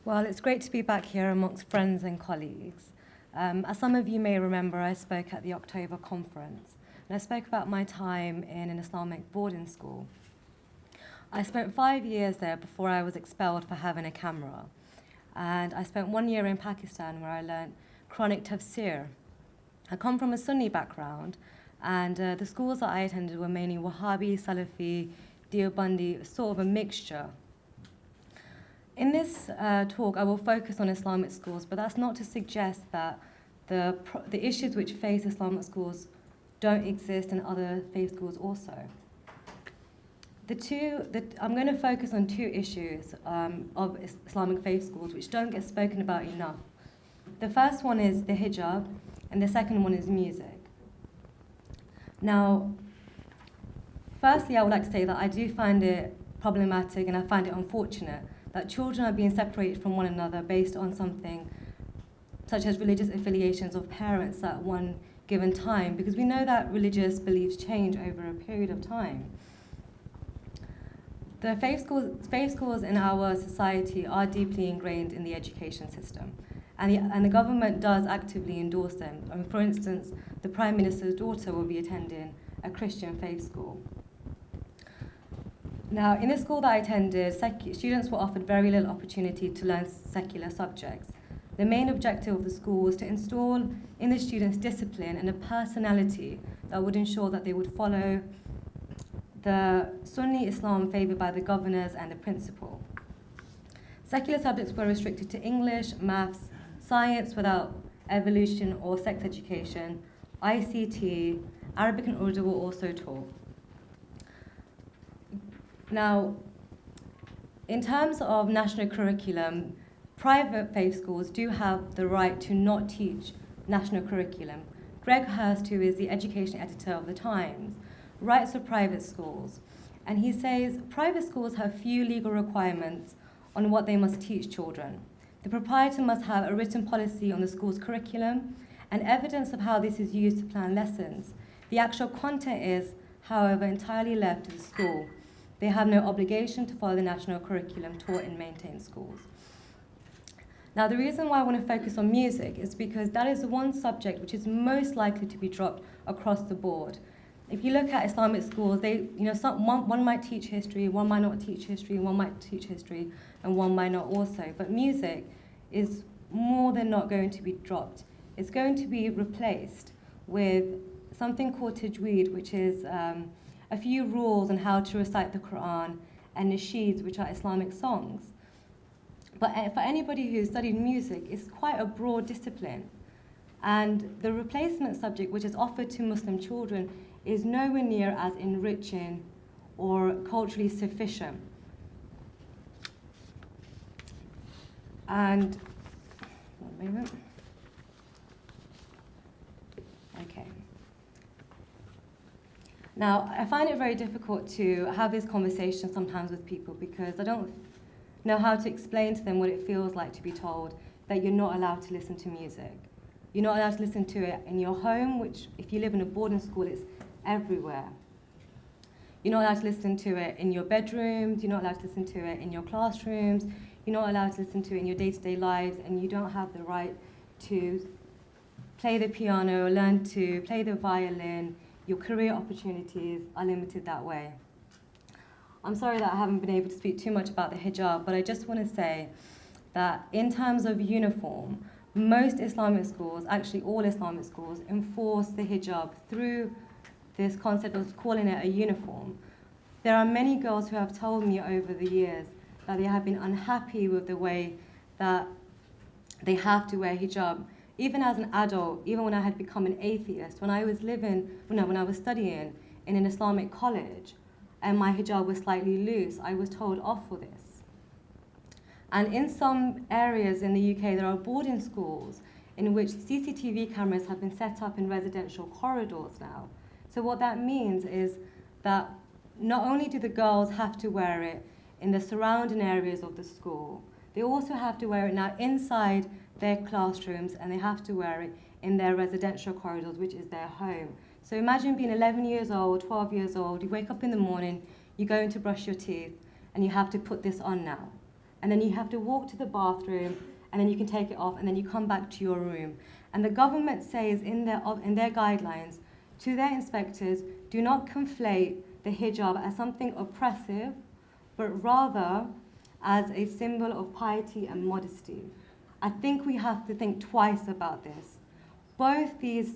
Well, it's great to be back here amongst friends and colleagues. As some of you may remember, I spoke at the October conference, and I spoke about my time in an Islamic boarding school. I spent 5 years there before I was expelled for having a camera, and I spent 1 year in Pakistan where I learnt Quranic tafsir. I come from a Sunni background, and the schools that I attended were mainly Wahhabi, Salafi, Deobandi, sort of a mixture. In this talk, I will focus on Islamic schools, but that's not to suggest that the issues which face Islamic schools don't exist in other faith schools also. I'm going to focus on two issues of Islamic faith schools which don't get spoken about enough. The first one is the hijab, and the second one is music. Now, firstly, I would like to say that I do find it problematic and I find it unfortunate that children are being separated from one another based on something such as religious affiliations of parents at one given time, because we know that religious beliefs change over a period of time. The faith schools in our society are deeply ingrained in the education system, and the government does actively endorse them. For instance, the Prime Minister's daughter will be attending a Christian faith school. Now, in the school that I attended, students were offered very little opportunity to learn secular subjects. The main objective of the school was to install in the students discipline and a personality that would ensure that they would follow the Sunni Islam favoured by the governors and the principal. Secular subjects were restricted to English, maths, science without evolution or sex education, ICT, Arabic and Urdu were also taught. Now, in terms of national curriculum, private faith schools do have the right to not teach national curriculum. Greg Hurst, who is the education editor of The Times, writes for private schools, and he says private schools have few legal requirements on what they must teach children. The proprietor must have a written policy on the school's curriculum and evidence of how this is used to plan lessons. The actual content is, however, entirely left to the school. They have no obligation to follow the national curriculum taught in maintained schools. Now, the reason why I want to focus on music is because that is the one subject which is most likely to be dropped across the board. If you look at Islamic schools, one might teach history, one might not teach history, one might teach history, and one might not also. But music is more than not going to be dropped. It's going to be replaced with something called tajweed, which is a few rules on how to recite the Quran, and nasheeds, which are Islamic songs. But for anybody who's studied music, it's quite a broad discipline. And the replacement subject, which is offered to Muslim children, is nowhere near as enriching or culturally sufficient. And, one moment. Okay. Now, I find it very difficult to have this conversation sometimes with people because I don't know how to explain to them what it feels like to be told that you're not allowed to listen to music. You're not allowed to listen to it in your home, which if you live in a boarding school, it's everywhere. You're not allowed to listen to it in your bedrooms, you're not allowed to listen to it in your classrooms, you're not allowed to listen to it in your day-to-day lives, and you don't have the right to play the piano, learn to play the violin. Your career opportunities are limited that way. I'm sorry that I haven't been able to speak too much about the hijab, but I just want to say that in terms of uniform, most Islamic schools, actually all Islamic schools, enforce the hijab through this concept of calling it a uniform. There are many girls who have told me over the years that they have been unhappy with the way that they have to wear hijab. Even as an adult, even when I had become an atheist, when I was studying in an Islamic college and my hijab was slightly loose, I was told off for this. And in some areas in the UK, there are boarding schools in which CCTV cameras have been set up in residential corridors now. So what that means is that not only do the girls have to wear it in the surrounding areas of the school, they also have to wear it now inside their classrooms, and they have to wear it in their residential corridors, which is their home. So imagine being 11 years old, 12 years old, you wake up in the morning, you go in to brush your teeth, and you have to put this on now. and then you have to walk to the bathroom, and then you can take it off, and then you come back to your room. And the government says in their guidelines to their inspectors, do not conflate the hijab as something oppressive, but rather as a symbol of piety and modesty. I think we have to think twice about this. Both these,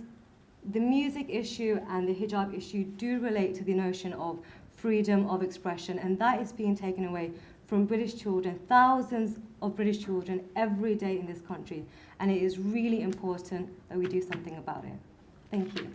the music issue and the hijab issue, do relate to the notion of freedom of expression, and that is being taken away from British children, thousands of British children every day in this country, and it is really important that we do something about it. Thank you.